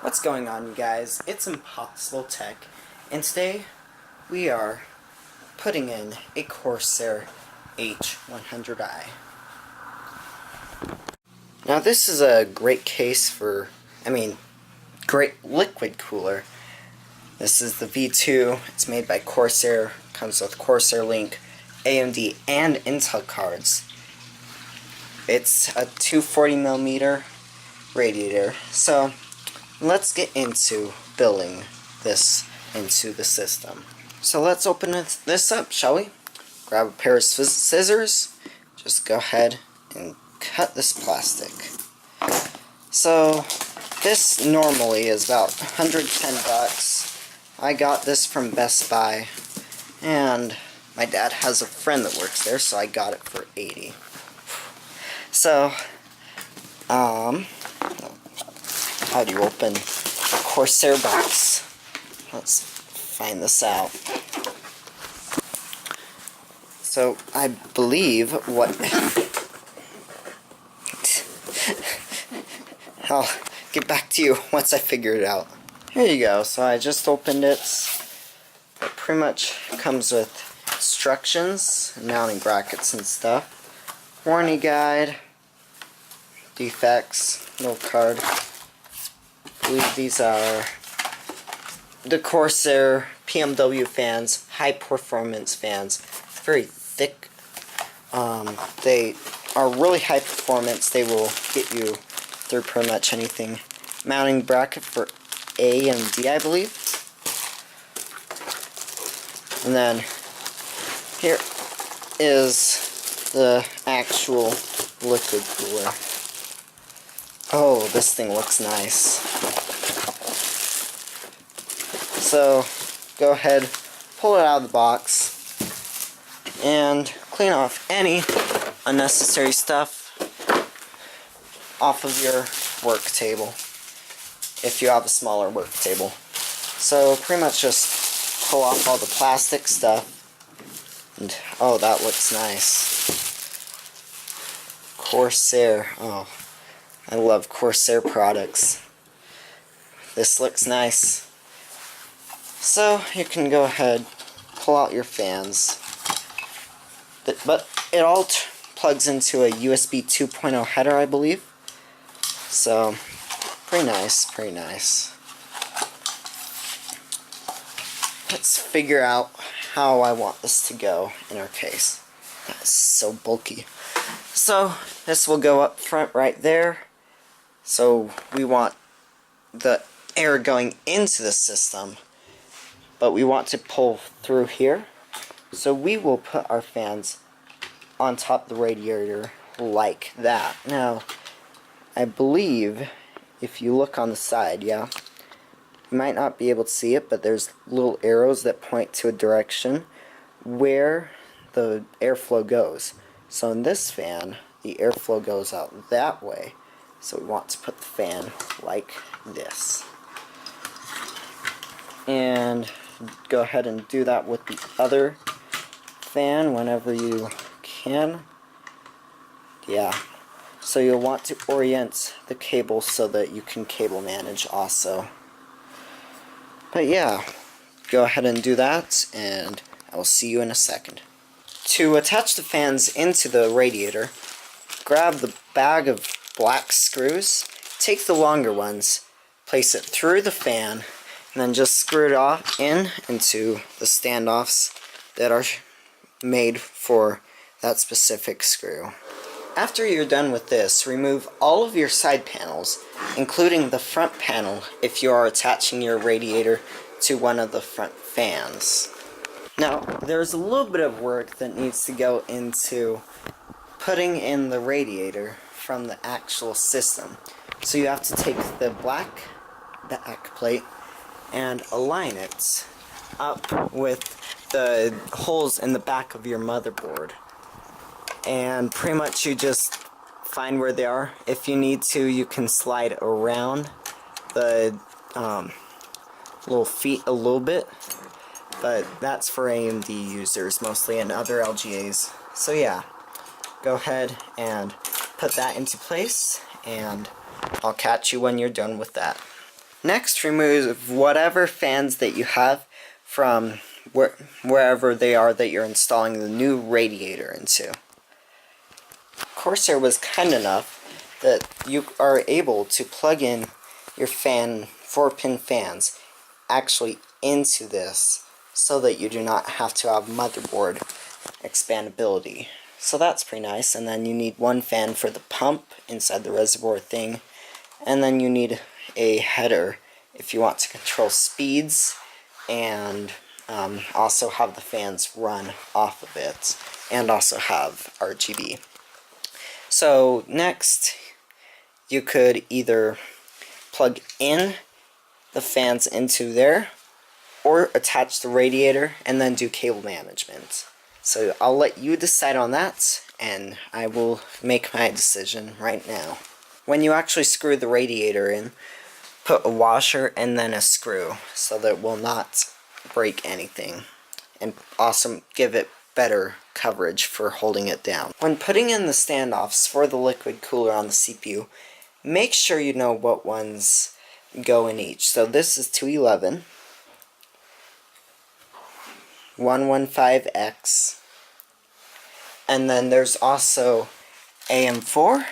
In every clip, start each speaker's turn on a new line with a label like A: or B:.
A: What's going on, you guys? It's Impossible Tech, and today we are putting in a Corsair H100i. Now this is a great case for, great liquid cooler. This is the V2, it's made by Corsair, comes with Corsair Link, AMD, and Intel cards. It's a 240mm radiator, so let's get into building this into the system. So let's open this up, shall we? Grab a pair of scissors, just go ahead and cut this plastic. So this normally is about 110 bucks. I got this from Best Buy, and my dad has a friend that works there, so I got it for 80. So, how do you open a Corsair box? Let's find this out. So, I believe what... I'll get back to you once I figure it out. Here you go. So I just opened it. It pretty much comes with instructions, mounting brackets and stuff. Warranty guide, defects, little card. I believe these are the Corsair PMW fans, high performance fans. Very thick. They are really high performance. They will get you through pretty much anything. Mounting bracket for A and D, I believe. And then here is the actual liquid cooler. Oh, this thing looks nice. So, go ahead, pull it out of the box, and clean off any unnecessary stuff off of your work table, if you have a smaller work table. So, pretty much just pull off all the plastic stuff, and oh, that looks nice. Corsair, oh, I love Corsair products. This looks nice. So you can go ahead, pull out your fans. But it all plugs into a USB 2.0 header, I believe. So, pretty nice, pretty nice. Let's figure out how I want this to go in our case. That's so bulky. So, this will go up front right there. So, we want the air going into the system, but we want to pull through here. So, we will put our fans on top of the radiator like that. Now, I believe if you look on the side, yeah, you might not be able to see it, but there's little arrows that point to a direction where the airflow goes. So in this fan, the airflow goes out that way. So we want to put the fan like this. And go ahead and do that with the other fan whenever you can. Yeah. So you'll want to orient the cable so that you can cable manage also. But yeah, go ahead and do that, and I will see you in a second. To attach the fans into the radiator, grab the bag of black screws, take the longer ones, place it through the fan, and then just screw it off into the standoffs that are made for that specific screw. After you're done with this, remove all of your side panels, including the front panel if you are attaching your radiator to one of the front fans. Now, there's a little bit of work that needs to go into putting in the radiator from the actual system. So you have to take the black back plate and align it up with the holes in the back of your motherboard. And pretty much you just find where they are. If you need to, you can slide around the little feet a little bit, but that's for AMD users mostly, and other LGAs. So yeah, go ahead and put that into place, and I'll catch you when you're done with that. Next, remove whatever fans that you have from wherever they are that you're installing the new radiator into. Corsair was kind enough that you are able to plug in your 4-pin fans actually into this so that you do not have to have motherboard expandability. So that's pretty nice. And then you need one fan for the pump inside the reservoir thing, and then you need a header if you want to control speeds and also have the fans run off of it, and also have RGB. So next, you could either plug in the fans into there or attach the radiator and then do cable management. So I'll let you decide on that, and I will make my decision right now. When you actually screw the radiator in, put a washer and then a screw so that it will not break anything, and also give it better coverage for holding it down. When putting in the standoffs for the liquid cooler on the CPU, make sure you know what ones go in each. So this is 211, 115X, and then there's also AM4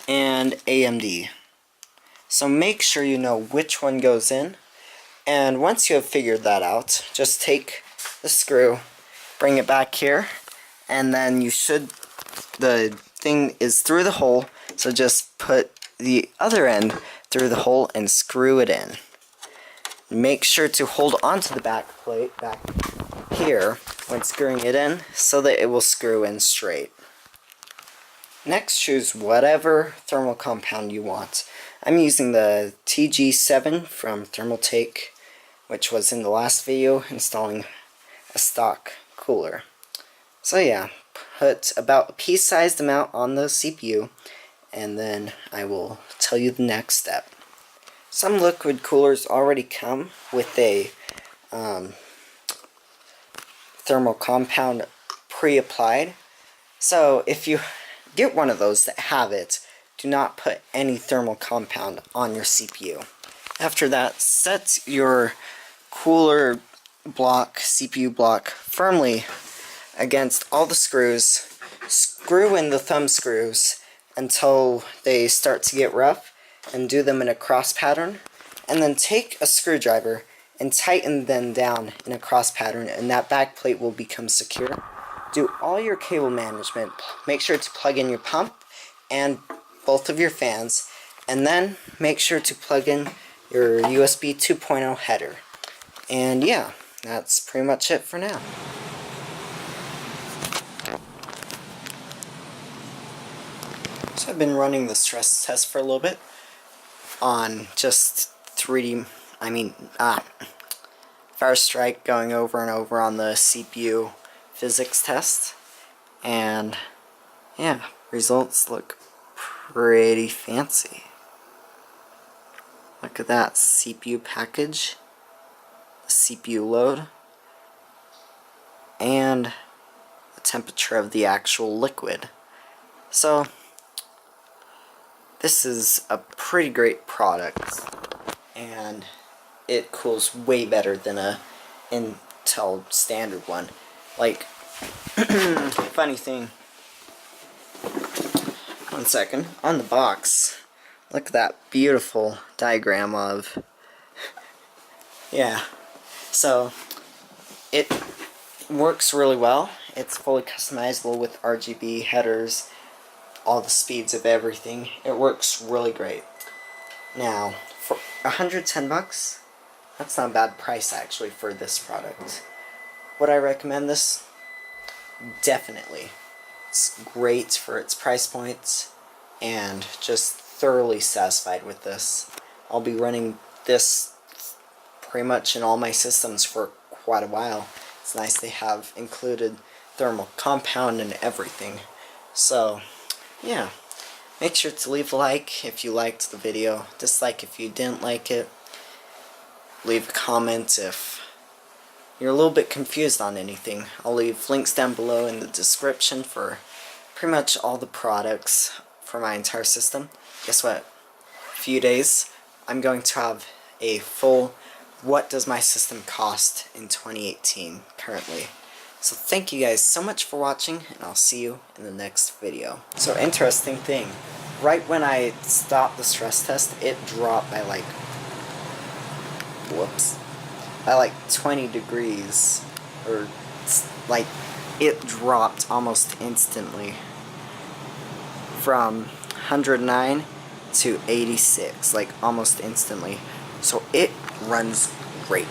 A: and AMD. So make sure you know which one goes in, and once you have figured that out, just take the screw, bring it back here, and then the thing is through the hole, so just put the other end through the hole and screw it in. Make sure to hold onto the back plate back here when screwing it in so that it will screw in straight. Next, choose whatever thermal compound you want. I'm using the TG7 from Thermaltake, which was in the last video, installing a stock cooler. So yeah, put about a pea-sized amount on the CPU, and then I will tell you the next step. Some liquid coolers already come with a thermal compound pre-applied, so if you get one of those that have it, do not put any thermal compound on your CPU. After that, set your cooler block, CPU block, firmly against all the screws. Screw in the thumb screws until they start to get rough, and do them in a cross pattern, and then take a screwdriver and tighten them down in a cross pattern, and that back plate will become secure. Do all your cable management. Make sure to plug in your pump and both of your fans, and then make sure to plug in your USB 2.0 header. And yeah, that's pretty much it for now. So I've been running the stress test for a little bit on just Firestrike, going over and over on the CPU physics test, and yeah, results look pretty fancy. Look at that CPU package, the CPU load, and the temperature of the actual liquid. So this is a pretty great product, and it cools way better than a Intel standard one. Like, funny thing, one second, on the box, look at that beautiful diagram of, yeah, so it works really well. It's fully customizable with RGB headers, all the speeds of everything. It works really great. Now, for $110, that's not a bad price actually for this product. Would I recommend this? Definitely. It's great for its price points, and just thoroughly satisfied with this. I'll be running this pretty much in all my systems for quite a while. It's nice they have included thermal compound and everything. So yeah, make sure to leave a like if you liked the video, dislike if you didn't like it, leave a comment if you're a little bit confused on anything. I'll leave links down below in the description for pretty much all the products for my entire system. Guess what? A few days, I'm going to have a full what does my system cost in 2018 currently. So thank you guys so much for watching, and I'll see you in the next video. So interesting thing, right when I stopped the stress test, it dropped by like, whoops, by like 20 degrees, or like it dropped almost instantly from 109 to 86, like almost instantly. So it runs great.